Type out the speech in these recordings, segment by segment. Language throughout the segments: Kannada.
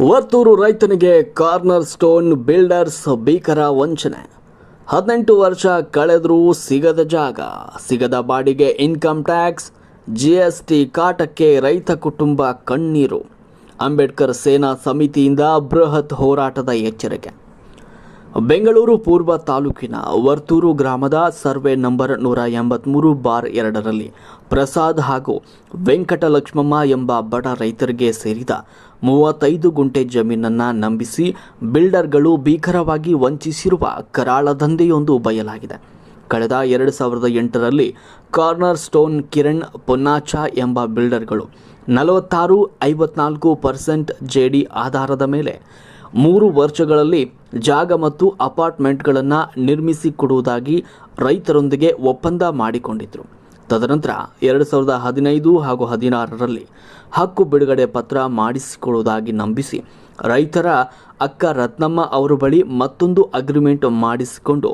ವರ್ತೂರು ರೈತನಿಗೆ ಕಾರ್ನರ್ ಸ್ಟೋನ್ ಬಿಲ್ಡರ್ಸ್ ಭೀಕರ ವಂಚನೆ. 18 ವರ್ಷ ಕಳೆದರೂ ಸಿಗದ ಜಾಗ, ಸಿಗದ ಬಾಡಿಗೆ, ಇನ್ಕಮ್ ಟ್ಯಾಕ್ಸ್, ಜಿಎಸ್ಟಿ ಕಾಟಕ್ಕೆ ರೈತ ಕುಟುಂಬ ಕಣ್ಣೀರು. ಅಂಬೇಡ್ಕರ್ ಸೇನಾ ಸಮಿತಿಯಿಂದ ಬೃಹತ್ ಹೋರಾಟದ ಎಚ್ಚರಿಕೆ. ಬೆಂಗಳೂರು ಪೂರ್ವ ತಾಲೂಕಿನ ವರ್ತೂರು ಗ್ರಾಮದ ಸರ್ವೆ ನಂಬರ್ 183/2ರಲ್ಲಿ ಪ್ರಸಾದ್ ಹಾಗೂ ವೆಂಕಟಲಕ್ಷ್ಮಮ್ಮ ಎಂಬ ಬಡ ರೈತರಿಗೆ ಸೇರಿದ 35 ಗುಂಟೆ ಜಮೀನನ್ನು ನಂಬಿಸಿ ಬಿಲ್ಡರ್ಗಳು ಭೀಕರವಾಗಿ ವಂಚಿಸಿರುವ ಕರಾಳ ದಂಧೆಯೊಂದು ಬಯಲಾಗಿದೆ. ಕಳೆದ 2008ರಲ್ಲಿ ಕಾರ್ನರ್ ಸ್ಟೋನ್ ಕಿರಣ್ ಪೊನ್ನಾಚ ಎಂಬ ಬಿಲ್ಡರ್ಗಳು 46-54% ಜೆಡಿ ಆಧಾರದ ಮೇಲೆ 3 ವರ್ಷಗಳಲ್ಲಿ ಜಾಗ ಮತ್ತು ಅಪಾರ್ಟ್ಮೆಂಟ್ಗಳನ್ನು ನಿರ್ಮಿಸಿಕೊಡುವುದಾಗಿ ರೈತರೊಂದಿಗೆ ಒಪ್ಪಂದ ಮಾಡಿಕೊಂಡಿದ್ದರು. ತದನಂತರ 2015 ಹಾಗೂ 2016ರಲ್ಲಿ ಹಕ್ಕು ಬಿಡುಗಡೆ ಪತ್ರ ಮಾಡಿಸಿಕೊಳ್ಳುವುದಾಗಿ ನಂಬಿಸಿ ರೈತರ ಅಕ್ಕ ರತ್ನಮ್ಮ ಅವರ ಬಳಿ ಮತ್ತೊಂದು ಅಗ್ರಿಮೆಂಟ್ ಮಾಡಿಸಿಕೊಂಡು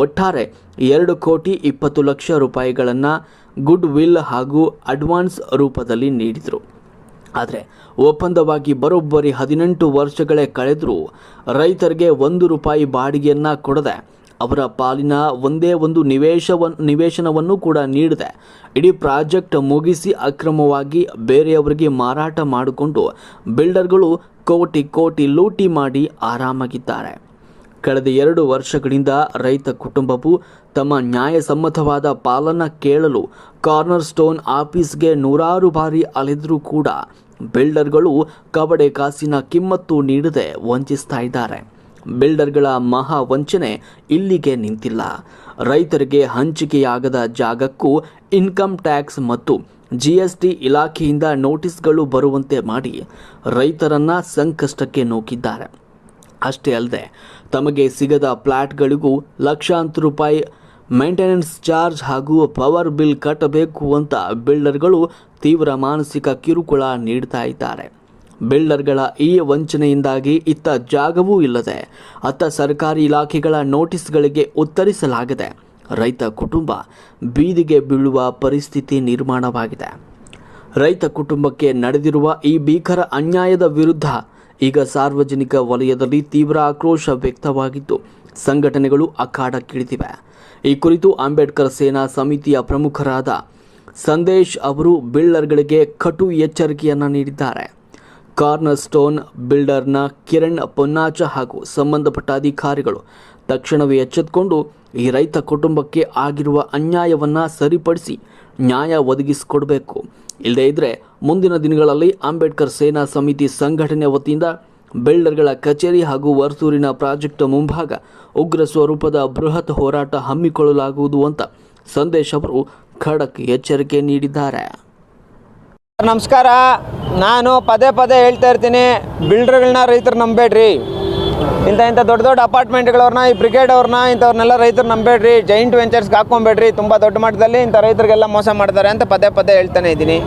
ಒಟ್ಟಾರೆ 2,20,00,000 ರೂಪಾಯಿಗಳನ್ನು ಗುಡ್ ವಿಲ್ ಹಾಗೂ ಅಡ್ವಾನ್ಸ್ ರೂಪದಲ್ಲಿ ನೀಡಿದರು. ಆದರೆ ಒಪ್ಪಂದವಾಗಿ ಬರೋಬ್ಬರಿ 18 ವರ್ಷಗಳೇ ಕಳೆದರೂ ರೈತರಿಗೆ ₹1 ಬಾಡಿಗೆಯನ್ನು ಕೊಡದೆ ಅವರ ಪಾಲಿನ ಒಂದೇ ಒಂದು ನಿವೇಶನವನ್ನು ಕೂಡ ನೀಡದೆ ಇಡೀ ಪ್ರಾಜೆಕ್ಟ್ ಮುಗಿಸಿ ಅಕ್ರಮವಾಗಿ ಬೇರೆಯವರಿಗೆ ಮಾರಾಟ ಮಾಡಿಕೊಂಡು ಬಿಲ್ಡರ್ಗಳು ಕೋಟಿ ಲೂಟಿ ಮಾಡಿ ಆರಾಮಾಗಿದ್ದಾರೆ. ಕಳೆದ 2 ವರ್ಷಗಳಿಂದ ರೈತ ಕುಟುಂಬವು ತಮ್ಮ ನ್ಯಾಯಸಮ್ಮತವಾದ ಪಾಲನ್ನು ಕೇಳಲು ಕಾರ್ನರ್ ಸ್ಟೋನ್ ಆಫೀಸ್ಗೆ 100 ಬಾರಿ ಅಲೆದರೂ ಕೂಡ ಬಿಲ್ಡರ್ಗಳು ಕಬಡೆ ಕಾಸಿನ ಕಿಮ್ಮತ್ತು ನೀಡದೆ ವಂಚಿಸ್ತಾ ಇದ್ದಾರೆ. ಬಿಲ್ಡರ್ಗಳ ಮಹಾ ವಂಚನೆ ಇಲ್ಲಿಗೆ ನಿಂತಿಲ್ಲ. ರೈತರಿಗೆ ಹಂಚಿಕೆಯಾಗದ ಜಾಗಕ್ಕೂ ಇನ್ಕಮ್ ಟ್ಯಾಕ್ಸ್ ಮತ್ತು ಜಿಎಸ್ಟಿ ಇಲಾಖೆಯಿಂದ ನೋಟಿಸ್ಗಳು ಬರುವಂತೆ ಮಾಡಿ ರೈತರನ್ನ ಸಂಕಷ್ಟಕ್ಕೆ ನೂಕಿದ್ದಾರೆ. ಅಷ್ಟೇ ಅಲ್ಲದೆ ತಮಗೆ ಸಿಗದ ಫ್ಲ್ಯಾಟ್ಗಳಿಗೂ ಲಕ್ಷಾಂತರ ರೂಪಾಯಿ ಮೇಂಟೆನೆನ್ಸ್ ಚಾರ್ಜ್ ಹಾಗೂ ಪವರ್ ಬಿಲ್ ಕಟ್ಟಬೇಕು ಅಂತ ಬಿಲ್ಡರ್ಗಳು ತೀವ್ರ ಮಾನಸಿಕ ಕಿರುಕುಳ ನೀಡ್ತಾ ಇದ್ದಾರೆ. ಬಿಲ್ಡರ್ಗಳ ಈ ವಂಚನೆಯಿಂದಾಗಿ ಇತ್ತ ಜಾಗವೂ ಇಲ್ಲದೆ ಅತ್ತ ಸರ್ಕಾರಿ ಇಲಾಖೆಗಳ ನೋಟಿಸ್ಗಳಿಗೆ ಉತ್ತರಿಸಲಾಗದೆ ರೈತ ಕುಟುಂಬ ಬೀದಿಗೆ ಬೀಳುವ ಪರಿಸ್ಥಿತಿ ನಿರ್ಮಾಣವಾಗಿದೆ. ರೈತ ಕುಟುಂಬಕ್ಕೆ ನಡೆದಿರುವ ಈ ಭೀಕರ ಅನ್ಯಾಯದ ವಿರುದ್ಧ ಈಗ ಸಾರ್ವಜನಿಕ ವಲಯದಲ್ಲಿ ತೀವ್ರ ಆಕ್ರೋಶ ವ್ಯಕ್ತವಾಗಿದ್ದು ಸಂಘಟನೆಗಳು ಅಖಾಡಕ್ಕಿಳಿದಿವೆ. ಈ ಕುರಿತು ಅಂಬೇಡ್ಕರ್ ಸೇನಾ ಸಮಿತಿಯ ಪ್ರಮುಖರಾದ ಸಂದೇಶ್ ಅವರು ಬಿಲ್ಡರ್ಗಳಿಗೆ ಕಟು ಎಚ್ಚರಿಕೆಯನ್ನು ನೀಡಿದ್ದಾರೆ. ಕಾರ್ನರ್ ಸ್ಟೋನ್ ಬಿಲ್ಡರ್ನ ಕಿರಣ್ ಪೊನ್ನಾಚ ಹಾಗೂ ಸಂಬಂಧಪಟ್ಟ ಅಧಿಕಾರಿಗಳು ತಕ್ಷಣವೇ ಎಚ್ಚೆತ್ತುಕೊಂಡು ಈ ರೈತ ಕುಟುಂಬಕ್ಕೆ ಆಗಿರುವ ಅನ್ಯಾಯವನ್ನು ಸರಿಪಡಿಸಿ ನ್ಯಾಯ ಒದಗಿಸಿಕೊಡಬೇಕು. ಇಲ್ಲದೇ ಇದ್ದರೆ ಮುಂದಿನ ದಿನಗಳಲ್ಲಿ ಅಂಬೇಡ್ಕರ್ ಸೇನಾ ಸಮಿತಿ ಸಂಘಟನೆ ವತಿಯಿಂದ ಬಿಲ್ಡರ್ಗಳ ಕಚೇರಿ ಹಾಗೂ ವರ್ತೂರಿನ ಪ್ರಾಜೆಕ್ಟ್ ಮುಂಭಾಗ ಉಗ್ರ ಸ್ವರೂಪದ ಬೃಹತ್ ಹೋರಾಟ ಹಮ್ಮಿಕೊಳ್ಳಲಾಗುವುದು ಅಂತ ಸಂದೇಶ್ ಅವರು ಖಡಕ್ ಎಚ್ಚರಿಕೆ ನೀಡಿದ್ದಾರೆ. ನಮಸ್ಕಾರ. ನಾನು ಪದೇ ಹೇಳ್ತಾ ಇರ್ತೀನಿ, ಬಿಲ್ಡರ್ಗಳನ್ನ ರೈತರು ನಂಬೇಡ್ರಿ. ಇಂಥ ದೊಡ್ಡ ಅಪಾರ್ಟ್ಮೆಂಟ್ಗಳವ್ರನ್ನ, ಈ ಬ್ರಿಗೇಡ್ ಅವ್ರನ್ನ, ಇಂಥವ್ರನ್ನೆಲ್ಲ ರೈತರು ನಂಬೇಡ್ರಿ. ಜೈಂಟ್ ವೆಂಚರ್ಸ್ಗೆ ಹಾಕ್ಕೊಂಬೇಡ್ರಿ. ತುಂಬ ದೊಡ್ಡ ಮಟ್ಟದಲ್ಲಿ ಇಂಥ ರೈತರಿಗೆಲ್ಲ ಮೋಸ ಮಾಡ್ತಾರೆ ಅಂತ ಪದೇ ಹೇಳ್ತಾನೆ ಇದ್ದೀನಿ.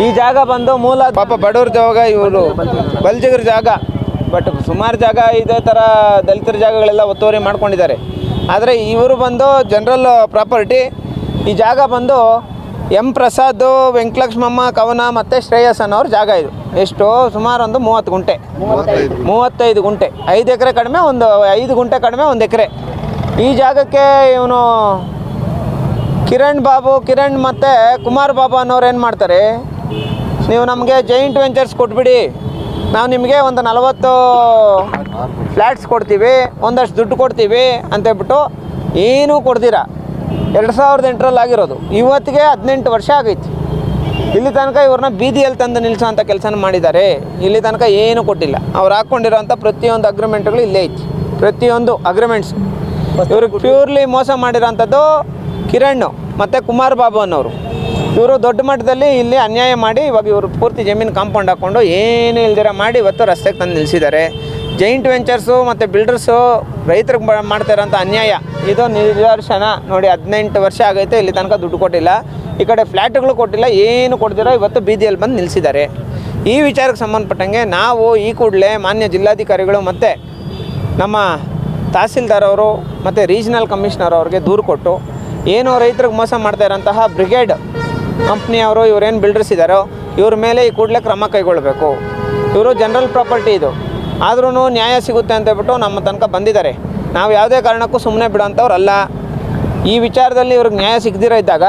ಈ ಜಾಗ ಬಂದು ಮೂಲ ಪಾಪ ಬಡವ್ರ ಜಾಗ, ಇವರು ಬಲ್ಜಿಗರ ಜಾಗ. ಬಟ್ ಸುಮಾರು ಜಾಗ ಇದೇ ಥರ ದಲಿತರ ಜಾಗಗಳೆಲ್ಲ ಒತ್ತುವರಿ ಮಾಡ್ಕೊಂಡಿದ್ದಾರೆ. ಆದರೆ ಇವರು ಬಂದು ಜನರಲ್ ಪ್ರಾಪರ್ಟಿ. ಈ ಜಾಗ ಬಂದು ಎಂ ಪ್ರಸಾದ್, ವೆಂಕಟಲಕ್ಷ್ಮಮ್ಮ, ಕವನ ಮತ್ತು ಶ್ರೇಯಸ್ ಅನ್ನೋರ ಜಾಗ. ಇದು ಎಷ್ಟು? ಸುಮಾರು ಒಂದು 30 ಗುಂಟೆ, 35 ಗುಂಟೆ. 5 ಎಕರೆ ಕಡಿಮೆ, 5 ಗುಂಟೆ ಕಡಿಮೆ 1 ಎಕರೆ. ಈ ಜಾಗಕ್ಕೆ ಇವನು ಕಿರಣ್ ಮತ್ತು ಕುಮಾರ್ ಬಾಬು ಅನ್ನೋರು ಏನು ಮಾಡ್ತಾರೆ, ನೀವು ನಮಗೆ ಜೈಂಟ್ ವೆಂಚರ್ಸ್ ಕೊಟ್ಬಿಡಿ, ನಾವು ನಿಮಗೆ ಒಂದು 40 ಫ್ಲ್ಯಾಟ್ಸ್ ಕೊಡ್ತೀವಿ, ಒಂದಷ್ಟು ದುಡ್ಡು ಕೊಡ್ತೀವಿ ಅಂತೇಳ್ಬಿಟ್ಟು ಏನೂ ಕೊಡ್ತೀರಾ. 2008ರಲ್ಲಿ ಆಗಿರೋದು, ಇವತ್ತಿಗೆ 18 ವರ್ಷ ಆಗೈತಿ. ಇಲ್ಲಿ ತನಕ ಇವ್ರನ್ನ ಬೀದಿಯಲ್ಲಿ ತಂದು ನಿಲ್ಲಿಸೋ ಅಂಥ ಕೆಲಸನ ಮಾಡಿದ್ದಾರೆ. ಇಲ್ಲಿ ತನಕ ಏನೂ ಕೊಟ್ಟಿಲ್ಲ. ಅವ್ರು ಹಾಕ್ಕೊಂಡಿರೋಂಥ ಪ್ರತಿಯೊಂದು ಅಗ್ರಿಮೆಂಟ್ಗಳು ಇಲ್ಲೇ ಐತಿ. ಪ್ರತಿಯೊಂದು ಅಗ್ರಿಮೆಂಟ್ಸ್ ಇವ್ರಿಗೆ ಪ್ಯೂರ್ಲಿ ಮೋಸ ಮಾಡಿರೋಂಥದ್ದು ಕಿರಣ್ ಮತ್ತು ಕುಮಾರ್ ಬಾಬು ಅನ್ನೋರು. ಇವರು ದೊಡ್ಡ ಮಟ್ಟದಲ್ಲಿ ಇಲ್ಲಿ ಅನ್ಯಾಯ ಮಾಡಿ ಇವಾಗ ಇವರು ಪೂರ್ತಿ ಜಮೀನು ಕಾಂಪೌಂಡ್ ಹಾಕ್ಕೊಂಡು ಏನು ಇಲ್ದಿರ ಮಾಡಿ ಇವತ್ತು ರಸ್ತೆಗೆ ತಂದು ನಿಲ್ಲಿಸಿದ್ದಾರೆ. ಜೈಂಟ್ ವೆಂಚರ್ಸು ಮತ್ತು ಬಿಲ್ಡರ್ಸು ರೈತರಿಗೆ ಮಾಡ್ತಾ ಇರೋಂಥ ಅನ್ಯಾಯ ಇದು ನಿದರ್ಶನ ನೋಡಿ. 18 ವರ್ಷ ಆಗೈತೆ, ಇಲ್ಲಿ ತನಕ ದುಡ್ಡು ಕೊಟ್ಟಿಲ್ಲ, ಈ ಕಡೆ ಫ್ಲ್ಯಾಟ್ಗಳು ಕೊಟ್ಟಿಲ್ಲ, ಏನು ಕೊಡ್ದಿರೋ ಇವತ್ತು ಬೀದಿಯಲ್ಲಿ ಬಂದು ನಿಲ್ಲಿಸಿದ್ದಾರೆ. ಈ ವಿಚಾರಕ್ಕೆ ಸಂಬಂಧಪಟ್ಟಂಗೆ ನಾವು ಈ ಕೂಡಲೇ ಮಾನ್ಯ ಜಿಲ್ಲಾಧಿಕಾರಿಗಳು ಮತ್ತು ನಮ್ಮ ತಹಸೀಲ್ದಾರ್ ಅವರು ಮತ್ತು ರೀಜನಲ್ ಕಮಿಷನರ್ ಅವ್ರಿಗೆ ದೂರು ಕೊಟ್ಟು ಏನು ರೈತರಿಗೆ ಮೋಸ ಮಾಡ್ತಾ ಇರೋಂತಹ ಬ್ರಿಗೇಡ್ ಕಂಪ್ನಿಯವರು ಇವರೇನು ಬಿಲ್ಡರ್ಸ್ ಇದ್ದಾರೋ ಇವ್ರ ಮೇಲೆ ಈ ಕೂಡಲೇ ಕ್ರಮ ಕೈಗೊಳ್ಳಬೇಕು. ಇವರು ಜನರಲ್ ಪ್ರಾಪರ್ಟಿ ಇದು, ಆದ್ರೂ ನ್ಯಾಯ ಸಿಗುತ್ತೆ ಅಂತ ಹೇಳ್ಬಿಟ್ಟು ನಮ್ಮ ತನಕ ಬಂದಿದ್ದಾರೆ. ನಾವು ಯಾವುದೇ ಕಾರಣಕ್ಕೂ ಸುಮ್ಮನೆ ಬಿಡೋಂಥವ್ರಲ್ಲ. ಈ ವಿಚಾರದಲ್ಲಿ ಇವ್ರಿಗೆ ನ್ಯಾಯ ಸಿಗದಿರೋ ಇದ್ದಾಗ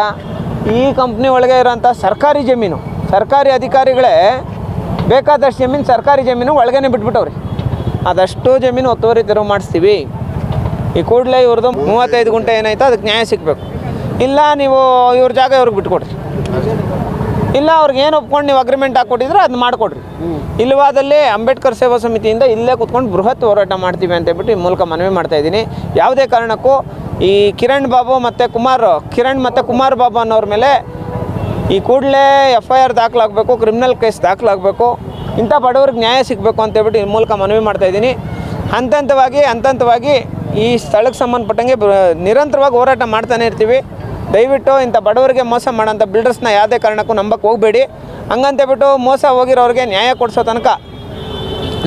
ಈ ಕಂಪ್ನಿ ಒಳಗೆ ಇರೋಂಥ ಸರ್ಕಾರಿ ಜಮೀನು, ಸರ್ಕಾರಿ ಅಧಿಕಾರಿಗಳೇ ಬೇಕಾದಷ್ಟು ಜಮೀನು, ಸರ್ಕಾರಿ ಜಮೀನು ಒಳಗೇ ಬಿಟ್ಬಿಟ್ಟವ್ರಿ. ಅದಷ್ಟು ಜಮೀನು ಒತ್ತುವರಿ ತೆರವು ಮಾಡಿಸ್ತೀವಿ. ಈ ಕೂಡಲೇ ಇವ್ರದ್ದು 35 ಗುಂಟೆ ಏನಾಯ್ತು ಅದಕ್ಕೆ ನ್ಯಾಯ ಸಿಗಬೇಕು. ಇಲ್ಲ ನೀವು ಇವ್ರ ಜಾಗ ಇವ್ರಿಗೆ ಬಿಟ್ಕೊಡ್ರಿ, ಇಲ್ಲ ಅವ್ರಿಗೆ ಏನು ಒಪ್ಕೊಂಡು ನೀವು ಅಗ್ರಿಮೆಂಟ್ ಹಾಕ್ಕೊಟ್ಟಿದ್ರೆ ಅದನ್ನ ಮಾಡಿಕೊಡ್ರಿ. ಇಲ್ಲವಾದಲ್ಲಿ ಅಂಬೇಡ್ಕರ್ ಸೇವಾ ಸಮಿತಿಯಿಂದ ಇಲ್ಲೇ ಕೂತ್ಕೊಂಡು ಬೃಹತ್ ಹೋರಾಟ ಮಾಡ್ತೀವಿ ಅಂತ ಹೇಳ್ಬಿಟ್ಟು ಈ ಮೂಲಕ ಮನವಿ ಮಾಡ್ತಾಯಿದ್ದೀನಿ. ಯಾವುದೇ ಕಾರಣಕ್ಕೂ ಈ ಕಿರಣ್ ಮತ್ತು ಕುಮಾರ್ ಬಾಬು ಅನ್ನೋರ ಮೇಲೆ ಈ ಕೂಡಲೇ FIR ದಾಖಲಾಗಬೇಕು, ಕ್ರಿಮಿನಲ್ ಕೇಸ್ ದಾಖಲಾಗಬೇಕು, ಇಂಥ ಬಡವ್ರಿಗೆ ನ್ಯಾಯ ಸಿಗಬೇಕು ಅಂತೇಳ್ಬಿಟ್ಟು ಈ ಮೂಲಕ ಮನವಿ ಮಾಡ್ತಾಯಿದ್ದೀನಿ. ಹಂತವಾಗಿ ಈ ಸ್ಥಳಕ್ಕೆ ಸಂಬಂಧಪಟ್ಟಂಗೆ ನಿರಂತರವಾಗಿ ಹೋರಾಟ ಮಾಡ್ತಾನೆ ಇರ್ತೀವಿ. ದಯವಿಟ್ಟು ಇಂಥ ಬಡವರಿಗೆ ಮೋಸ ಮಾಡೋಂಥ ಬಿಲ್ಡರ್ಸ್ನ ಯಾವುದೇ ಕಾರಣಕ್ಕೂ ನಂಬಕ್ಕೆ ಹೋಗಬೇಡಿ. ಹಂಗಂತೇಳ್ಬಿಟ್ಟು ಮೋಸ ಹೋಗಿರೋರಿಗೆ ನ್ಯಾಯ ಕೊಡಿಸೋ ತನಕ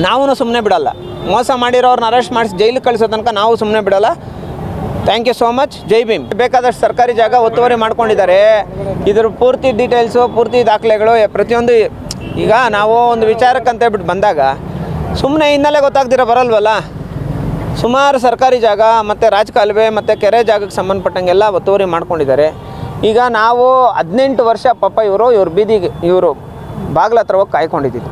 ನಾವೂ ಸುಮ್ಮನೆ ಬಿಡಲ್ಲ. ಮೋಸ ಮಾಡಿರೋರನ್ನ ಅರೆಸ್ಟ್ ಮಾಡಿಸಿ ಜೈಲಿಗೆ ಕಳಿಸೋ ತನಕ ನಾವು ಸುಮ್ಮನೆ ಬಿಡಲ್ಲ. Thank you so much. ಜೈ ಭೀಮ್. ಬೇಕಾದಷ್ಟು ಸರ್ಕಾರಿ ಜಾಗ ಒತ್ತುವರಿ ಮಾಡ್ಕೊಂಡಿದ್ದಾರೆ. ಇದ್ರ ಪೂರ್ತಿ ಡೀಟೇಲ್ಸು, ಪೂರ್ತಿ ದಾಖಲೆಗಳು ಪ್ರತಿಯೊಂದು ಈಗ ನಾವು ಒಂದು ವಿಚಾರಕ್ಕೆ ಅಂತೇಳ್ಬಿಟ್ಟು ಬಂದಾಗ ಸುಮ್ಮನೆ ಹಿನ್ನೆಲೆ ಗೊತ್ತಾಗ್ದಿರ ಬರಲ್ವಲ್ಲ. ಸುಮಾರು ಸರ್ಕಾರಿ ಜಾಗ ಮತ್ತು ರಾಜಕಾಲುವೆ ಮತ್ತು ಕೆರೆ ಜಾಗಕ್ಕೆ ಸಂಬಂಧಪಟ್ಟಂಗೆಲ್ಲ ಒತ್ತುವರಿ ಮಾಡ್ಕೊಂಡಿದ್ದಾರೆ. ಈಗ ನಾವು 18 ವರ್ಷ ಪಾಪ ಇವ್ರ ಬೀದಿಗೆ ಬಾಗಿಲ ಹತ್ರ ಹೋಗಿ ಕಾಯ್ಕೊಂಡಿದ್ದು.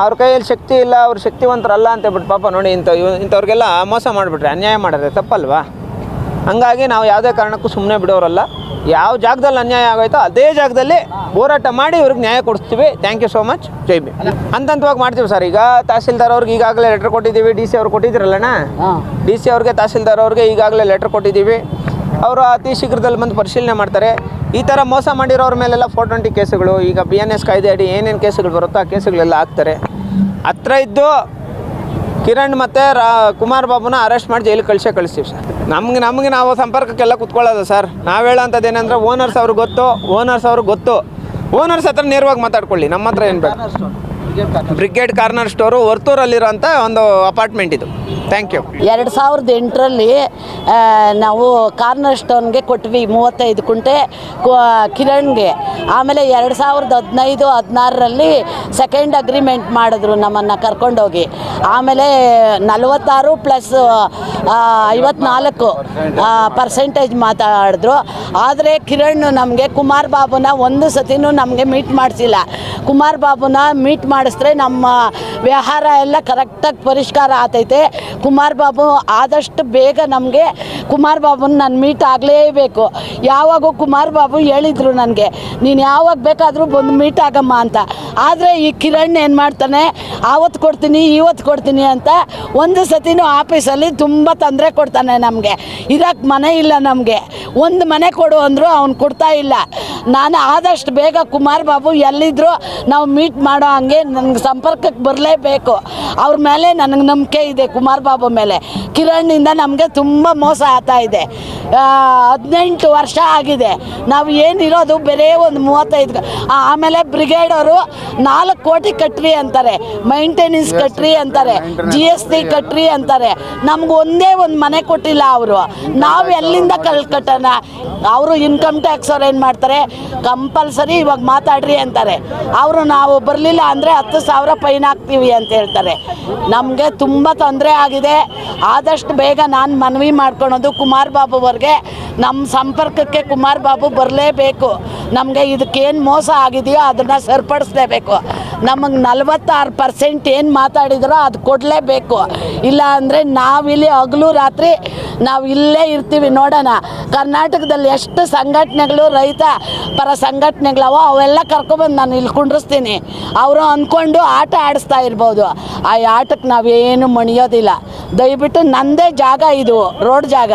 ಅವ್ರ ಕೈಯಲ್ಲಿ ಶಕ್ತಿ ಇಲ್ಲ, ಅವ್ರು ಶಕ್ತಿವಂತರಲ್ಲ ಅಂತೇಳ್ಬಿಟ್ಟು ಪಾಪ ನೋಡಿ ಇಂಥವ್ರಿಗೆಲ್ಲ ಮೋಸ ಮಾಡಿಬಿಟ್ರೆ ಅನ್ಯಾಯ ಮಾಡಿದ್ರೆ ತಪ್ಪಲ್ವಾ? ಹಂಗಾಗಿ ನಾವು ಯಾವುದೇ ಕಾರಣಕ್ಕೂ ಸುಮ್ಮನೆ ಬಿಡೋರಲ್ಲ. ಯಾವ ಜಾಗದಲ್ಲಿ ಅನ್ಯಾಯ ಆಗೋಯ್ತೋ ಅದೇ ಜಾಗದಲ್ಲಿ ಹೋರಾಟ ಮಾಡಿ ಇವ್ರಿಗೆ ನ್ಯಾಯ ಕೊಡಿಸ್ತೀವಿ. Thank you so much. ಜೈ ಭೀಮ್. ಹಂತವಾಗಿ ಮಾಡ್ತೀವಿ ಸರ್. ಈಗ ತಹಸೀಲ್ದಾರ್ ಅವ್ರಿಗೆ ಈಗಾಗಲೇ ಲೆಟ್ರ್ ಕೊಟ್ಟಿದ್ದೀವಿ. DC ಅವ್ರು ಕೊಟ್ಟಿದ್ದೀರಲ್ಲಣ್ಣ, DC ಅವ್ರಿಗೆ, ತಹಸೀಲ್ದಾರ್ ಅವ್ರಿಗೆ ಈಗಾಗಲೇ ಲೆಟ್ರ್ ಕೊಟ್ಟಿದ್ದೀವಿ. ಅವರು ಅತಿ ಶೀಘ್ರದಲ್ಲಿ ಬಂದು ಪರಿಶೀಲನೆ ಮಾಡ್ತಾರೆ. ಈ ಥರ ಮೋಸ ಮಾಡಿರೋರ ಮೇಲೆಲ್ಲ 420 ಕೇಸುಗಳು, ಈಗ BNS ಕಾಯ್ದೆ ಅಡಿ ಏನೇನು ಕೇಸುಗಳು ಬರುತ್ತೋ ಆ ಕೇಸುಗಳೆಲ್ಲ ಹಾಕ್ತಾರೆ. ಹತ್ರ ಇದ್ದು ಕಿರಣ್ ಮತ್ತು ಕುಮಾರ್ ಬಾಬುನ ಅರೆಸ್ಟ್ ಮಾಡಿ ಜೈಲಿಗೆ ಕಳಿಸ್ತೀವಿ ಸರ್. ನಮಗೆ ನಾವು ಸಂಪರ್ಕಕ್ಕೆಲ್ಲ ಕುತ್ಕೊಳ್ಳೋದು ಸರ್. ನಾವು ಹೇಳೋಂಥದ್ದು ಏನಂದರೆ ಓನರ್ಸ್ ಅವ್ರಿಗೆ ಗೊತ್ತು. ಓನರ್ಸ್ ಹತ್ರ ನೇರವಾಗಿ ಮಾತಾಡ್ಕೊಳ್ಳಿ, ನಮ್ಮ ಹತ್ರ ಏನು ಬೇಡ. ಬ್ರಿಗೇಡ್ ಕಾರ್ನರ್ ಸ್ಟೋರು ವರ್ತೂರಲ್ಲಿರೋಂಥ ಒಂದು ಅಪಾರ್ಟ್ಮೆಂಟ್ ಇದು. Thank you. 2008ರಲ್ಲಿ ನಾವು ಕಾರ್ನರ್ ಸ್ಟೋನ್ಗೆ ಕೊಟ್ವಿ 35 ಗುಂಟೆ ಕಿರಣ್ಗೆ. ಆಮೇಲೆ 2015-16ರಲ್ಲಿ ಸೆಕೆಂಡ್ ಅಗ್ರಿಮೆಂಟ್ ಮಾಡಿದ್ರು ನಮ್ಮನ್ನು ಕರ್ಕೊಂಡೋಗಿ. ಆಮೇಲೆ 46 + 54% ಮಾತಾಡಿದ್ರು. ಆದರೆ ಕಿರಣ್ ನಮಗೆ ಕುಮಾರ್ ಬಾಬುನ ಒಂದು ಸತಿನೂ ನಮಗೆ ಮೀಟ್ ಮಾಡಿಸಿಲ್ಲ. ಕುಮಾರ್ ಬಾಬುನ ಮೀಟ್ ಮಾಡಿಸಿದ್ರೆ ನಮ್ಮ ವ್ಯವಹಾರ ಎಲ್ಲ ಕರೆಕ್ಟಾಗಿ ಪರಿಷ್ಕಾರ ಆಗ್ತೈತೆ. ಕುಮಾರ್ ಬಾಬು ಆದಷ್ಟು ಬೇಗ ನಮಗೆ ಕುಮಾರ್ ಬಾಬುನ ನಾನು ಮೀಟ್ ಆಗಲೇಬೇಕು. ಯಾವಾಗೂ ಕುಮಾರ್ ಬಾಬು ಹೇಳಿದರು ನನಗೆ, ನೀನು ಯಾವಾಗ ಬೇಕಾದರೂ ಬಂದು ಮೀಟ್ ಆಗಮ್ಮ ಅಂತ. ಆದರೆ ಈ ಕಿರಣ್ ಏನು ಮಾಡ್ತಾನೆ, ಆವತ್ತು ಕೊಡ್ತೀನಿ ಇವತ್ತು ಕೊಡ್ತೀನಿ ಅಂತ ಒಂದು ಸತಿನೂ ಆಫೀಸಲ್ಲಿ ತುಂಬ ತೊಂದರೆ ಕೊಡ್ತಾನೆ. ನಮಗೆ ಇರೋಕ್ಕೆ ಮನೆ ಇಲ್ಲ, ನಮಗೆ ಒಂದು ಮನೆ ಕೊಡು ಅಂದರು ಅವ್ನು ಕೊಡ್ತಾ ಇಲ್ಲ. ನಾನು ಆದಷ್ಟು ಬೇಗ ಕುಮಾರ್ ಬಾಬು ಎಲ್ಲಿದ್ದರೂ ನಾವು ಮೀಟ್ ಮಾಡೋ ಹಂಗೆ ನನಗೆ ಸಂಪರ್ಕಕ್ಕೆ ಬರಲೇಬೇಕು. ಅವ್ರ ಮೇಲೆ ನನಗೆ ನಂಬಿಕೆ ಇದೆ, ಕುಮಾರ್ ಬಾಬು ಮೇಲೆ. ಕಿರಣ್ಣಿಂದ ನಮಗೆ ತುಂಬ ಮೋಸ ಆಗ್ತಾ ಇದೆ. 18 ವರ್ಷ ಆಗಿದೆ. ನಾವು ಏನಿರೋದು ಬೇರೆ ಒಂದು 35. ಆಮೇಲೆ ಬ್ರಿಗೇಡವರು 4 ಕೋಟಿ ಕಟ್ರಿ ಅಂತಾರೆ, ಮೈಂಟೆನೆನ್ಸ್ ಕಟ್ರಿ ಅಂತಾರೆ, GST ಕಟ್ರಿ ಅಂತಾರೆ. ನಮ್ಗೆ ಒಂದೇ ಒಂದು ಮನೆ ಕೊಟ್ಟಿಲ್ಲ ಅವರು. ನಾವು ಎಲ್ಲಿಂದ ಕಟ್ಟೋಣ? ಅವರು ಇನ್ಕಮ್ ಟ್ಯಾಕ್ಸ್ ಅವ್ರು ಏನು ಮಾಡ್ತಾರೆ, ಕಂಪಲ್ಸರಿ ಇವಾಗ ಮಾತಾಡ್ರಿ ಅಂತಾರೆ. ಅವರು ನಾವು ಬರಲಿಲ್ಲ ಅಂದರೆ 10,000 ಫೈನ್ ಹಾಕ್ತೀವಿ ಅಂತ ಹೇಳ್ತಾರೆ. ನಮಗೆ ತುಂಬ ತೊಂದರೆ ಆಗಿದೆ. ಆದಷ್ಟು ಬೇಗ ನಾನು ಮನವಿ ಮಾಡ್ಕೊಳೋದು ಕುಮಾರ್ ಬಾಬು ಅವ್ರಿಗೆ, ನಮ್ಮ ಸಂಪರ್ಕಕ್ಕೆ ಕುಮಾರ್ ಬಾಬು ಬರಲೇಬೇಕು. ನಮಗೆ ಇದಕ್ಕೇನು ಮೋಸ ಆಗಿದೆಯೋ ಅದನ್ನು ಸರಿಪಡಿಸ್ಲೇಬೇಕು. ನಮಗೆ 46% ಏನು ಮಾತಾಡಿದ್ರೋ ಅದು ಕೊಡಲೇಬೇಕು. ಇಲ್ಲ ಅಂದರೆ ನಾವಿಲ್ಲಿ ಹಗಲು ರಾತ್ರಿ ನಾವು ಇಲ್ಲೇ ಇರ್ತೀವಿ. ನೋಡೋಣ ಕರ್ನಾಟಕದಲ್ಲಿ ಎಷ್ಟು ಸಂಘಟನೆಗಳು, ರೈತ ಪರ ಸಂಘಟನೆಗಳವೋ ಅವೆಲ್ಲ ಕರ್ಕೊಬಂದು ನಾನು ಇಲ್ಲಿ ಕುಂಡ್ರಿಸ್ತೀನಿ. ಅವರು ಅಂದ್ಕೊಂಡು ಆಟ ಆಡಿಸ್ತಾ ಇರ್ಬೋದು. ಆ ಆಟಕ್ಕೆ ನಾವೇನು ಮಣಿಯೋದಿಲ್ಲ. ದಯವಿಟ್ಟು ನಂದೇ ಜಾಗ ಇದು, ರೋಡ್ ಜಾಗ.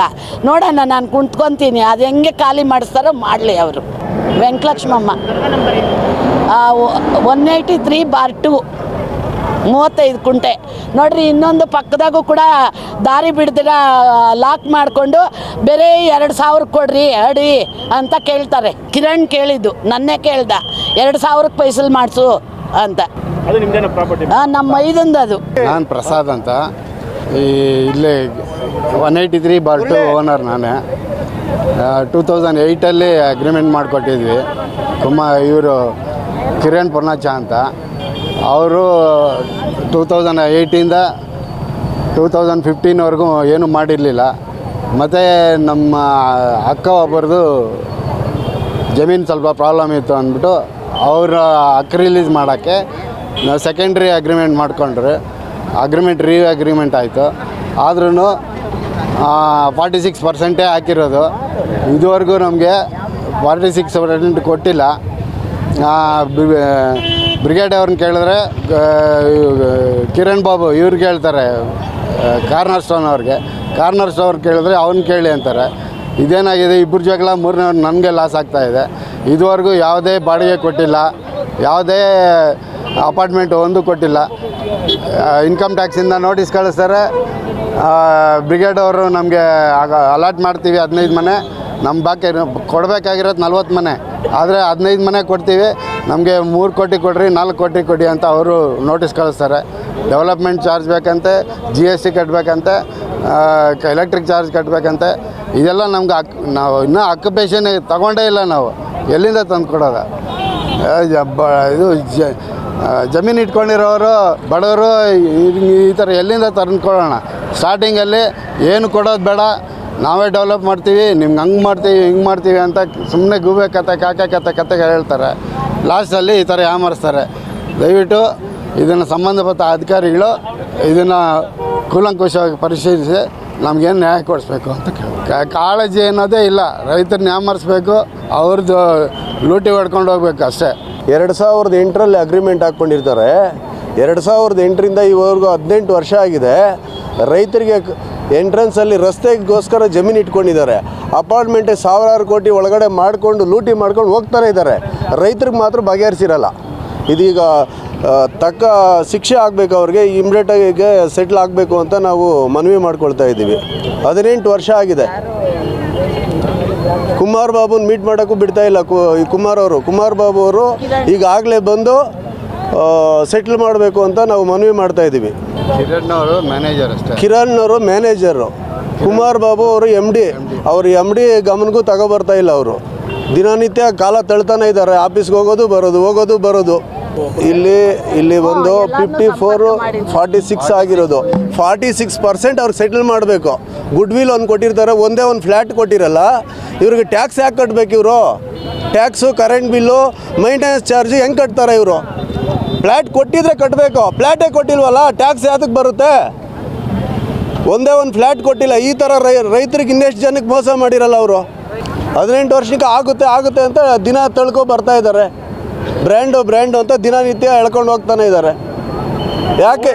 ನೋಡೋಣ, ನಾನು ಕುಂತ್ಕೊತೀನಿ. ಅದು ಹೆಂಗೆ ಖಾಲಿ ಮಾಡಿಸ್ತಾರೋ ಮಾಡಲಿ ಅವರು. ವೆಂಕಟಲಕ್ಷ್ಮಮ್ಮ, 183/2, 35 ಗುಂಟೆ ನೋಡ್ರಿ. ಇನ್ನೊಂದು ಪಕ್ಕದಾಗೂ ಕೂಡ ದಾರಿ ಬಿಡ್ದಿರ ಲಾಕ್ ಮಾಡಿಕೊಂಡು ಬೇರೆ 2,000 ಕೊಡ್ರಿ ಅಡಿ ಅಂತ ಕೇಳ್ತಾರೆ. ಕಿರಣ್ ಕೇಳಿದ್ದು, ನನ್ನೇ ಕೇಳ್ದ 2,000ಕ್ಕೆ ಫೈಸಲ್ ಮಾಡಿಸು ಅಂತ. ನಮ್ಮ ಐದಂದು ಅದು. ನಾನು ಪ್ರಸಾದ್ ಅಂತ, ಇಲ್ಲೇ 183/2 ಓನರ್ ನಾನೇ. 2008ಅಲ್ಲಿ ಅಗ್ರಿಮೆಂಟ್ ಮಾಡಿಕೊಟ್ಟಿದ್ವಿ. ಇವರು ಕಿರಣ್ ಪೂರ್ಣಾಚ ಅಂತ. ಅವರು 2008ಇಂದ 2015ವರೆಗೂ ಏನೂ ಮಾಡಿರಲಿಲ್ಲ. ಮತ್ತು ನಮ್ಮ ಅಕ್ಕ ಒಬ್ಬರದು ಜಮೀನು ಸ್ವಲ್ಪ ಪ್ರಾಬ್ಲಮ್ ಇತ್ತು ಅಂದ್ಬಿಟ್ಟು ಅವರ ಹಕ್ಕು ರಿಲೀಸ್ ಮಾಡೋಕ್ಕೆ ನಾವು ಸೆಕೆಂಡ್ರಿ ಅಗ್ರಿಮೆಂಟ್ ಮಾಡ್ಕೊಂಡ್ರೆ ಅಗ್ರಿಮೆಂಟ್ ಆಯಿತು. ಆದ್ರೂ 46% ಹಾಕಿರೋದು. ಇದುವರೆಗೂ ನಮಗೆ 46% ಕೊಟ್ಟಿಲ್ಲ. ಬ್ರಿಗೇಡ್ ಅವ್ರನ್ನ ಕೇಳಿದ್ರೆ ಕಿರಣ್ ಬಾಬು ಇವ್ರಿಗೆ ಹೇಳ್ತಾರೆ, ಕಾರ್ನರ್ ಸ್ಟೋನ್ ಕೇಳಿದ್ರೆ ಅವ್ನು ಕೇಳಿ ಅಂತಾರೆ. ಇದೇನಾಗಿದೆ, ಇಬ್ಬರು ಜಗಳ, ಮೂರನೇವ್ರು ನನಗೆ ಲಾಸ್ ಆಗ್ತಾಯಿದೆ. ಇದುವರೆಗೂ ಯಾವುದೇ ಬಾಡಿಗೆ ಕೊಟ್ಟಿಲ್ಲ, ಯಾವುದೇ ಅಪಾರ್ಟ್ಮೆಂಟ್ ಒಂದು ಕೊಟ್ಟಿಲ್ಲ. ಇನ್ಕಮ್ ಟ್ಯಾಕ್ಸಿಂದ ನೋಟಿಸ್ ಕಳಿಸ್ತಾರೆ. ಬ್ರಿಗೇಡ್ ಅವರು ನಮಗೆ ಅಲಾಟ್ ಮಾಡ್ತೀವಿ 15 ಮನೆ, ನಮ್ಮ ಬಾಕಿ ಕೊಡಬೇಕಾಗಿರೋದು 40 ಮನೆ, ಆದರೆ 15 ಮನೆ ಕೊಡ್ತೀವಿ, ನಮಗೆ 3 ಕೋಟಿ ಕೊಡ್ರಿ, 4 ಕೋಟಿ ಕೊಡಿ ಅಂತ ಅವರು ನೋಟಿಸ್ ಕಳಿಸ್ತಾರೆ. ಡೆವಲಪ್ಮೆಂಟ್ ಚಾರ್ಜ್ ಬೇಕಂತೆ, GST ಕಟ್ಟಬೇಕಂತೆ, ಎಲೆಕ್ಟ್ರಿಕ್ ಚಾರ್ಜ್ ಕಟ್ಟಬೇಕಂತೆ. ಇದೆಲ್ಲ ನಮ್ಗೆ ನಾವು ಇನ್ನೂ ಆಕ್ಯುಪೇಷನ್ ತಗೊಂಡೇ ಇಲ್ಲ. ನಾವು ಎಲ್ಲಿಂದ ತಂದು ಕೊಡೋದು? ಇದು ಜಮೀನು ಇಟ್ಕೊಂಡಿರೋರು ಬಡವರು ಈ ಥರ ಎಲ್ಲಿಂದ ತಂದ್ಕೊಳ್ಳೋಣ? ಸ್ಟಾರ್ಟಿಂಗಲ್ಲಿ ಏನು ಕೊಡೋದು ಬೇಡ, ನಾವೇ ಡೆವಲಪ್ ಮಾಡ್ತೀವಿ, ನಿಮ್ಗೆ ಹಂಗೆ ಮಾಡ್ತೀವಿ ಹಿಂಗೆ ಮಾಡ್ತೀವಿ ಅಂತ ಸುಮ್ಮನೆ ಗೂಬೆ ಕತೆ ಹೇಳ್ತಾರೆ. ಲಾಸ್ಟಲ್ಲಿ ಈ ಥರ ಯಾಮರಿಸ್ತಾರೆ. ದಯವಿಟ್ಟು ಇದನ್ನು ಸಂಬಂಧಪಟ್ಟ ಅಧಿಕಾರಿಗಳು ಇದನ್ನು ಕೂಲಂಕುಷವಾಗಿ ಪರಿಶೀಲಿಸಿ ನಮಗೇನು ನ್ಯಾಯ ಕೊಡಿಸ್ಬೇಕು ಅಂತ ಕಾಳಜಿ ಅನ್ನೋದೇ ಇಲ್ಲ. ರೈತರನ್ನ ಯಾಮರಿಸ್ಬೇಕು, ಅವ್ರದ್ದು ಲೂಟಿ ಹೊಡ್ಕೊಂಡು ಹೋಗ್ಬೇಕು ಅಷ್ಟೇ. 2008ರಲ್ಲಿ ಅಗ್ರಿಮೆಂಟ್ ಹಾಕ್ಕೊಂಡಿರ್ತಾರೆ. 2008ರಿಂದ ಇವ್ರಿಗೂ 18 ವರ್ಷ ಆಗಿದೆ. ರೈತರಿಗೆ ಎಂಟ್ರೆನ್ಸಲ್ಲಿ ರಸ್ತೆಗೋಸ್ಕರ ಜಮೀನು ಇಟ್ಕೊಂಡಿದ್ದಾರೆ. ಅಪಾರ್ಟ್ಮೆಂಟ್ ಸಾವಿರಾರು ಕೋಟಿ ಒಳಗಡೆ ಮಾಡಿಕೊಂಡು ಲೂಟಿ ಮಾಡ್ಕೊಂಡು ಹೋಗ್ತಾನೆ ಇದ್ದಾರೆ. ರೈತರಿಗೆ ಮಾತ್ರ ಬಗೆಹರಿಸಿರಲ್ಲ. ಇದೀಗ ತಕ್ಕ ಶಿಕ್ಷೆ ಆಗಬೇಕು, ಅವ್ರಿಗೆ ಇಮ್ಮಿಡಿಯೇಟಾಗಿ ಸೆಟ್ಲ್ ಆಗಬೇಕು ಅಂತ ನಾವು ಮನವಿ ಮಾಡ್ಕೊಳ್ತಾ ಇದ್ದೀವಿ. 18 ವರ್ಷ ಆಗಿದೆ. ಕುಮಾರ್ ಬಾಬುನ ಮೀಟ್ ಮಾಡೋಕ್ಕೂ ಬಿಡ್ತಾ ಇಲ್ಲ ಕುಮಾರ್ ಬಾಬು ಅವರು ಈಗಾಗಲೇ ಬಂದು ಸೆಟ್ಲ್ ಮಾಡಬೇಕು ಅಂತ ನಾವು ಮನವಿ ಮಾಡ್ತಾ ಇದ್ದೀವಿ. ಕಿರಣ್ ಅವರು ಮ್ಯಾನೇಜರು, ಕುಮಾರ್ ಬಾಬು ಅವರು MD. ಅವರು MD ಗಮನಕ್ಕೂ ತಗೊಬರ್ತಾ ಇಲ್ಲ. ಅವರು ದಿನನಿತ್ಯ ಕಾಲ ತಳ್ತಾನೆ ಇದ್ದಾರೆ, ಆಫೀಸ್ಗೆ ಹೋಗೋದು ಬರೋದು. ಇಲ್ಲಿ ಒಂದು 54-46 ಆಗಿರೋದು. 46% ಅವ್ರಿಗೆ ಸೆಟ್ಲ್ ಮಾಡಬೇಕು. ಗುಡ್ ವಿಲ್ ಒಂದು ಕೊಟ್ಟಿರ್ತಾರೆ, ಒಂದೇ ಒಂದು ಫ್ಲ್ಯಾಟ್ ಕೊಟ್ಟಿರಲ್ಲ. ಇವ್ರಿಗೆ ಟ್ಯಾಕ್ಸ್ ಯಾಕೆ ಕಟ್ಟಬೇಕು? ಇವರು tax, current bill, maintenance charge ಹೆಂಗೆ ಕಟ್ತಾರೆ ಇವರು? ಫ್ಲ್ಯಾಟ್ ಕೊಟ್ಟಿದ್ರೆ ಕಟ್ಟಬೇಕು, ಫ್ಲ್ಯಾಟೇ ಕೊಟ್ಟಿಲ್ವಲ್ಲ, ಟ್ಯಾಕ್ಸ್ ಯಾತಕ್ಕೆ ಬರುತ್ತೆ? ಒಂದೇ ಒಂದು ಫ್ಲ್ಯಾಟ್ ಕೊಟ್ಟಿಲ್ಲ. ಈ ಥರ ರೈತರಿಗೆ ಇನ್ನೆಷ್ಟು ಜನಕ್ಕೆ ಮೋಸ ಮಾಡಿರಲ್ಲ ಅವರು. 18 ವರ್ಷಕ್ಕೆ ಆಗುತ್ತೆ ಅಂತ ದಿನ ತಳ್ಕೊ ಬರ್ತಾ ಇದ್ದಾರೆ. ಬ್ರ್ಯಾಂಡು ಅಂತ ದಿನನಿತ್ಯ ಎಳ್ಕೊಂಡು ಹೋಗ್ತಾನೆ ಇದ್ದಾರೆ. ಯಾಕೆ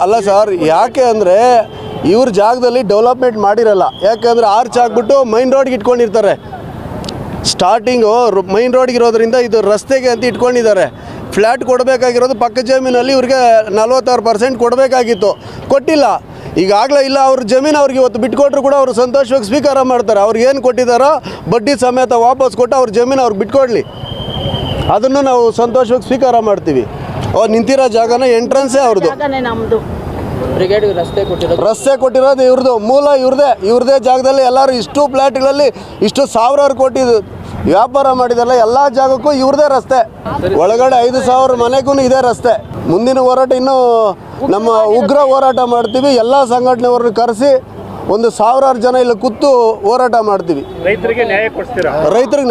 ಅಲ್ಲ ಸರ್, ಯಾಕೆ ಅಂದರೆ ಇವ್ರ ಜಾಗದಲ್ಲಿ ಡೆವಲಪ್ಮೆಂಟ್ ಮಾಡಿರಲ್ಲ. ಯಾಕೆಂದರೆ ಆರ್ಚ್ ಹಾಕ್ಬಿಟ್ಟು ಮೈನ್ ರೋಡ್ಗೆ ಇಟ್ಕೊಂಡಿರ್ತಾರೆ. ಸ್ಟಾರ್ಟಿಂಗು ಮೈನ್ ರೋಡ್ಗೆ ಇರೋದ್ರಿಂದ ಇದು ರಸ್ತೆಗೆ ಅಂತ ಇಟ್ಕೊಂಡಿದ್ದಾರೆ. ಫ್ಲ್ಯಾಟ್ ಕೊಡಬೇಕಾಗಿರೋದು ಪಕ್ಕ ಜಮೀನಲ್ಲಿ ಇವ್ರಿಗೆ 46% ಕೊಡಬೇಕಾಗಿತ್ತು, ಕೊಟ್ಟಿಲ್ಲ. ಈಗಾಗಲೇ ಇಲ್ಲ, ಅವ್ರ ಜಮೀನು ಅವ್ರಿಗೆ ಇವತ್ತು ಬಿಟ್ಕೊಟ್ರು ಕೂಡ ಅವರು ಸಂತೋಷವಾಗಿ ಸ್ವೀಕಾರ ಮಾಡ್ತಾರೆ. ಅವ್ರಿಗೆ ಏನು ಕೊಟ್ಟಿದ್ದಾರೋ ಬಡ್ಡಿ ಸಮೇತ ವಾಪಸ್ ಕೊಟ್ಟು ಅವ್ರ ಜಮೀನು ಅವ್ರಿಗೆ ಬಿಟ್ಕೊಡ್ಲಿ, ಅದನ್ನು ನಾವು ಸಂತೋಷವಾಗಿ ಸ್ವೀಕಾರ ಮಾಡ್ತೀವಿ. ಅವ್ರು ನಿಂತಿರೋ ಜಾಗನ ಎಂಟ್ರೆನ್ಸೇ ಅವ್ರದ್ದು. ರಸ್ತೆ ಕೊಟ್ಟಿರೋದು ಇವ್ರದ್ದು, ಮೂಲ ಇವ್ರದೇ ಜಾಗದಲ್ಲಿ ಎಲ್ಲರೂ ಇಷ್ಟು ಫ್ಲ್ಯಾಟ್ಗಳಲ್ಲಿ ಇಷ್ಟು ಸಾವಿರಾರು ಕೋಟಿ ವ್ಯಾಪಾರ ಮಾಡಿದಾರಲ್ಲ, ಎಲ್ಲ ಜಾಗಕ್ಕೂ ಇವ್ರದೇ ರಸ್ತೆ. ಒಳಗಡೆ 5,000 ಮನೆಗೂ ಇದೇ ರಸ್ತೆ. ಮುಂದಿನ ಹೋರಾಟ ಇನ್ನೂ ನಮ್ಮ ಉಗ್ರ ಹೋರಾಟ ಮಾಡ್ತೀವಿ. ಎಲ್ಲ ಸಂಘಟನೆಯವ್ರನ್ನ ಕರೆಸಿ ಒಂದು 1000 ಜನ ಇಲ್ಲಿ ಕೂತು ಹೋರಾಟ ಮಾಡ್ತೀವಿ. ರೈತರಿಗೆ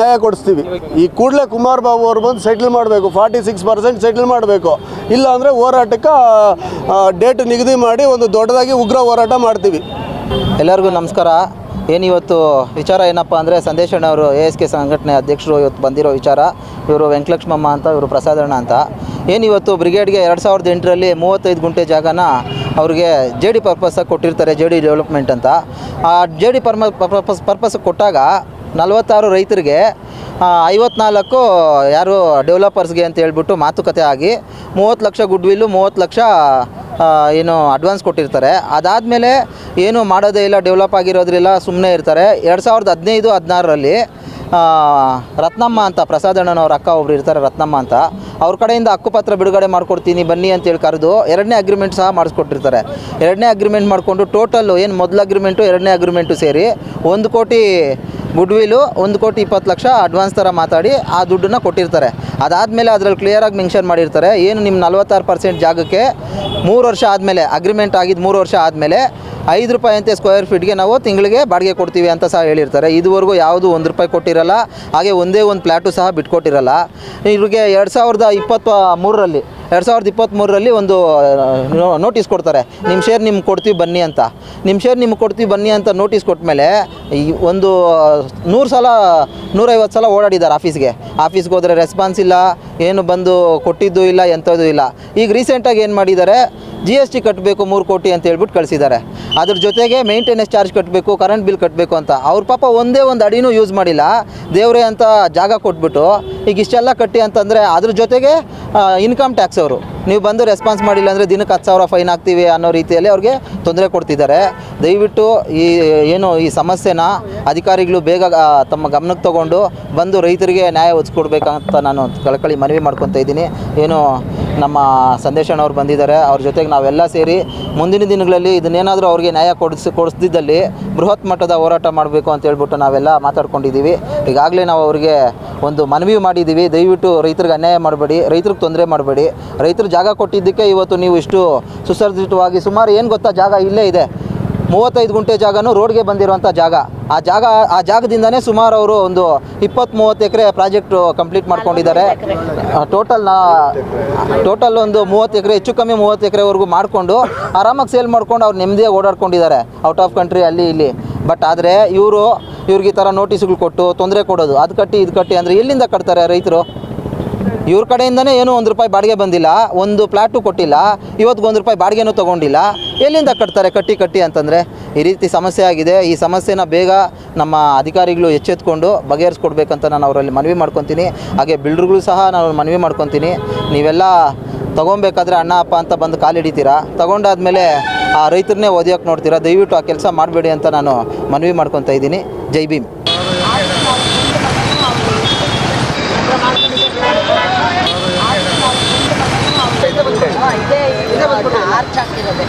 ನ್ಯಾಯ ಕೊಡಿಸ್ತೀವಿ. ಈ ಕೂಡಲೇ ಕುಮಾರ್ ಬಾಬು ಅವ್ರು ಬಂದು ಸೆಟ್ಲ್ ಮಾಡಬೇಕು, 46% ಸೆಟ್ಲ್ ಮಾಡಬೇಕು. ಇಲ್ಲ ಅಂದರೆ ಹೋರಾಟಕ್ಕೆ ಡೇಟ್ ನಿಗದಿ ಮಾಡಿ ಒಂದು ದೊಡ್ಡದಾಗಿ ಉಗ್ರ ಹೋರಾಟ ಮಾಡ್ತೀವಿ. ಎಲ್ಲರಿಗೂ ನಮಸ್ಕಾರ. ಏನಿವತ್ತು ವಿಚಾರ ಏನಪ್ಪ ಅಂದರೆ, ಸಂದೇಶಣ್ಣವರು ASK ಸಂಘಟನೆ ಅಧ್ಯಕ್ಷರು ಇವತ್ತು ಬಂದಿರೋ ವಿಚಾರ. ಇವರು ವೆಂಕಟಲಕ್ಷ್ಮಮ್ಮ ಅಂತ, ಇವರು ಪ್ರಸಾದಣ್ಣ ಅಂತ. ಏನಿವತ್ತು ಬ್ರಿಗೇಡ್ಗೆ 2008ರಲ್ಲಿ 35 ಗುಂಟೆ ಜಾಗನ ಅವ್ರಿಗೆ JD ಪರ್ಪಸ್ಸಾಗಿ ಕೊಟ್ಟಿರ್ತಾರೆ, JD ಡೆವಲಪ್ಮೆಂಟ್ ಅಂತ. ಆ JD ಪರ್ಪಸ್ಗೆ ಕೊಟ್ಟಾಗ 46 ರೈತರಿಗೆ 54 ಯಾರು ಡೆವಲಪರ್ಸ್ಗೆ ಅಂತ ಹೇಳ್ಬಿಟ್ಟು ಮಾತುಕತೆ ಆಗಿ 30 ಲಕ್ಷ ಗುಡ್ ವಿಲ್ಲು, 30 ಲಕ್ಷ ಏನು ಅಡ್ವಾನ್ಸ್ ಕೊಟ್ಟಿರ್ತಾರೆ. ಅದಾದಮೇಲೆ ಏನು ಮಾಡೋದೇ ಇಲ್ಲ, ಡೆವಲಪ್ ಆಗಿರೋದ್ರಿಲ್ಲ, ಸುಮ್ಮನೆ ಇರ್ತಾರೆ. 2015-16ರಲ್ಲಿ ರತ್ನಮ್ಮ ಅಂತ, ಪ್ರಸಾದಣ್ಣನವ್ರ ಅಕ್ಕ ಒಬ್ರು ಇರ್ತಾರೆ, ರತ್ನಮ್ಮ ಅಂತ, ಅವ್ರ ಕಡೆಯಿಂದ ಹಕ್ಕುಪತ್ರ ಬಿಡುಗಡೆ ಮಾಡಿಕೊಡ್ತೀನಿ ಬನ್ನಿ ಅಂತೇಳಿ ಕರೆದು 2ನೇ ಅಗ್ರಿಮೆಂಟ್ ಸಹ ಮಾಡಿಸ್ಕೊಟ್ಟಿರ್ತಾರೆ. 2ನೇ ಅಗ್ರಿಮೆಂಟ್ ಮಾಡಿಕೊಂಡು ಟೋಟಲ್ಲು ಏನು ಮೊದಲ ಅಗ್ರಿಮೆಂಟು 2ನೇ ಅಗ್ರಿಮೆಂಟು ಸೇರಿ 1 ಕೋಟಿ ಗುಡ್ವಿಲು 1,20,00,000 ಅಡ್ವಾನ್ಸ್ ಥರ ಮಾತಾಡಿ ಆ ದುಡ್ಡನ್ನು ಕೊಟ್ಟಿರ್ತಾರೆ. ಅದಾದಮೇಲೆ ಅದರಲ್ಲಿ ಕ್ಲಿಯರಾಗಿ ಮೆನ್ಷನ್ ಮಾಡಿರ್ತಾರೆ, ಏನು ನಿಮ್ಮ 46% ಜಾಗಕ್ಕೆ 3 ವರ್ಷ ಆದಮೇಲೆ ಅಗ್ರಿಮೆಂಟ್ ಆಗಿದ್ದು 3 ವರ್ಷ ಆದಮೇಲೆ ₹5 ಅಂತೆ ಸ್ಕ್ವೇರ್ ಫೀಟ್ಗೆ ನಾವು ತಿಂಗಳಿಗೆ ಬಾಡಿಗೆ ಕೊಡ್ತೀವಿ ಅಂತ ಸಹ ಹೇಳಿರ್ತಾರೆ. ಇದುವರೆಗೂ ಯಾವುದು ₹1 ಕೊಟ್ಟಿರಲ್ಲ. ಹಾಗೆ ಒಂದೇ ಒಂದು ಫ್ಲ್ಯಾಟು ಸಹ ಬಿಟ್ಕೊಟ್ಟಿರಲ್ಲ. ಇವ್ರಿಗೆ 2023ರಲ್ಲಿ ಒಂದು ನೋಟಿಸ್ ಕೊಡ್ತಾರೆ, ನಿಮ್ಮ ಶೇರ್ ನಿಮ್ಗೆ ಕೊಡ್ತೀವಿ ಬನ್ನಿ ಅಂತ. ನಿಮ್ಮ ಶೇರ್ ನಿಮ್ಗೆ ಕೊಡ್ತೀವಿ ಬನ್ನಿ ಅಂತ ನೋಟಿಸ್ ಕೊಟ್ಟ ಈ ಒಂದು 150 ಸಲ ಓಡಾಡಿದ್ದಾರೆ ಆಫೀಸ್ಗೆ ಹೋದರೆ ರೆಸ್ಪಾನ್ಸ್ ಇಲ್ಲ, ಏನು ಬಂದು ಕೊಟ್ಟಿದ್ದು ಇಲ್ಲ, ಎಂಥದ್ದು ಇಲ್ಲ. ಈಗ ರೀಸೆಂಟಾಗಿ ಏನು ಮಾಡಿದ್ದಾರೆ, GST ಕಟ್ಟಬೇಕು 3 ಕೋಟಿ ಅಂತ ಹೇಳ್ಬಿಟ್ಟು ಕಳಿಸಿದ್ದಾರೆ. ಅದ್ರ ಜೊತೆಗೆ ಮೇಂಟೆನೆನ್ಸ್ ಚಾರ್ಜ್ ಕಟ್ಟಬೇಕು, ಕರೆಂಟ್ ಬಿಲ್ ಕಟ್ಟಬೇಕು ಅಂತ. ಅವ್ರ ಪಾಪ ಒಂದೇ ಒಂದು ಅಡಿನೂ ಯೂಸ್ ಮಾಡಿಲ್ಲ, ದೇವರೇ ಅಂತ ಜಾಗ ಕೊಟ್ಬಿಟ್ಟು ಈಗ ಇಷ್ಟೆಲ್ಲ ಕಟ್ಟಿ ಅಂತಂದರೆ ಅದ್ರ ಜೊತೆಗೆ ಇನ್ಕಮ್ ಟ್ಯಾಕ್ಸ್ ಅವರು ನೀವು ಬಂದು ರೆಸ್ಪಾನ್ಸ್ ಮಾಡಿಲ್ಲ ಅಂದರೆ ದಿನಕ್ಕೆ 10,000 ಫೈನ್ ಹಾಕ್ತೀವಿ ಅನ್ನೋ ರೀತಿಯಲ್ಲಿ ಅವ್ರಿಗೆ ತೊಂದರೆ ಕೊಡ್ತಿದ್ದಾರೆ. ದಯವಿಟ್ಟು ಈ ಸಮಸ್ಯೆನ ಅಧಿಕಾರಿಗಳು ಬೇಗ ತಮ್ಮ ಗಮನಕ್ಕೆ ತಗೊಂಡು ಬಂದು ರೈತರಿಗೆ ನ್ಯಾಯ ಒದಗಿಸ್ಕೊಡ್ಬೇಕಂತ ನಾನು ಕಳಕಳಿ ಮನವಿ ಮಾಡ್ಕೊತಾ ಇದ್ದೀನಿ. ನಮ್ಮ ಸಂದೇಶಣ್ಣವ್ರು ಬಂದಿದ್ದಾರೆ, ಅವ್ರ ಜೊತೆಗೆ ನಾವೆಲ್ಲ ಸೇರಿ ಮುಂದಿನ ದಿನಗಳಲ್ಲಿ ಇದನ್ನೇನಾದರೂ ಅವ್ರಿಗೆ ನ್ಯಾಯ ಕೊಡಿಸ್ದಿದ್ದಲ್ಲಿ ಬೃಹತ್ ಮಟ್ಟದ ಹೋರಾಟ ಮಾಡಬೇಕು ಅಂತ ಹೇಳ್ಬಿಟ್ಟು ನಾವೆಲ್ಲ ಮಾತಾಡ್ಕೊಂಡಿದ್ದೀವಿ. ಈಗಾಗಲೇ ನಾವು ಅವ್ರಿಗೆ ಒಂದು ಮನವಿ ಮಾಡಿದ್ದೀವಿ, ದಯವಿಟ್ಟು ರೈತರಿಗೆ ಅನ್ಯಾಯ ಮಾಡಬೇಡಿ, ರೈತರಿಗೆ ತೊಂದರೆ ಮಾಡಬೇಡಿ. ರೈತರು ಜಾಗ ಕೊಟ್ಟಿದ್ದಕ್ಕೆ ಇವತ್ತು ನೀವು ಇಷ್ಟು ಸುಸಜ್ಜಿತವಾಗಿ ಸುಮಾರು ಏನು ಗೊತ್ತಾ, ಜಾಗ ಇಲ್ಲೇ ಇದೆ, 35 ಗುಂಟೆ ಜಾಗನೂ ರೋಡ್ಗೆ ಬಂದಿರುವಂಥ ಜಾಗ. ಆ ಜಾಗದಿಂದನೇ ಸುಮಾರು ಅವರು ಒಂದು 20-30 ಎಕರೆ ಪ್ರಾಜೆಕ್ಟು ಕಂಪ್ಲೀಟ್ ಮಾಡ್ಕೊಂಡಿದ್ದಾರೆ. ಟೋಟಲ್ ಒಂದು 30 ಎಕರೆ, ಹೆಚ್ಚು ಕಮ್ಮಿ 30 ಎಕರೆವರೆಗೂ ಮಾಡಿಕೊಂಡು ಆರಾಮಾಗಿ ಸೇಲ್ ಮಾಡ್ಕೊಂಡು ಅವ್ರು ನೆಮ್ಮದಿಯಾಗಿ ಓಡಾಡ್ಕೊಂಡಿದ್ದಾರೆ ಔಟ್ ಆಫ್ ಕಂಟ್ರಿ ಅಲ್ಲಿ ಇಲ್ಲಿ. ಬಟ್ ಆದರೆ ಇವ್ರಿಗೆ ಈ ಥರ ನೋಟಿಸ್ಗಳು ಕೊಟ್ಟು ತೊಂದರೆ ಕೊಡೋದು, ಅದು ಕಟ್ಟಿ ಇದು ಕಟ್ಟಿ ಅಂದರೆ ಎಲ್ಲಿಂದ ಕಟ್ತಾರೆ ರೈತರು? ಇವ್ರ ಕಡೆಯಿಂದನೇ ಏನೂ ₹1 ಬಾಡಿಗೆ ಬಂದಿಲ್ಲ, ಒಂದು ಫ್ಲ್ಯಾಟು ಕೊಟ್ಟಿಲ್ಲ, ಇವತ್ತಿಗೆ ₹1 ಬಾಡಿಗೆನೂ ತೊಗೊಂಡಿಲ್ಲ, ಎಲ್ಲಿಂದ ಕಟ್ತಾರೆ ಕಟ್ಟಿ ಅಂತಂದರೆ? ಈ ರೀತಿ ಸಮಸ್ಯೆ ಆಗಿದೆ. ಈ ಸಮಸ್ಯೆನ ಬೇಗ ನಮ್ಮ ಅಧಿಕಾರಿಗಳು ಎಚ್ಚೆತ್ಕೊಂಡು ಬಗೆಹರಿಸ್ಕೊಡ್ಬೇಕಂತ ನಾನು ಅವರಲ್ಲಿ ಮನವಿ ಮಾಡ್ಕೊತೀನಿ. ಹಾಗೆ ಬಿಲ್ಡರ್ಗಳು ಸಹ ನಾನು ಮನವಿ ಮಾಡ್ಕೊತೀನಿ, ನೀವೆಲ್ಲ ತೊಗೊಬೇಕಾದ್ರೆ ಅಣ್ಣ ಅಪ್ಪ ಅಂತ ಬಂದು ಕಾಲು ಹಿಡಿತೀರಾ, ತೊಗೊಂಡಾದ್ಮೇಲೆ ಆ ರೈತರನ್ನೇ ಓದಿಯೋಕೆ ನೋಡ್ತೀರಾ. ದಯವಿಟ್ಟು ಆ ಕೆಲಸ ಮಾಡಬೇಡಿ ಅಂತ ನಾನು ಮನವಿ ಮಾಡ್ಕೊತಾ ಇದ್ದೀನಿ. ಜೈ ಭೀಮ್. ಆರ್ಚ್ ಹಾಕಿರೋದೆ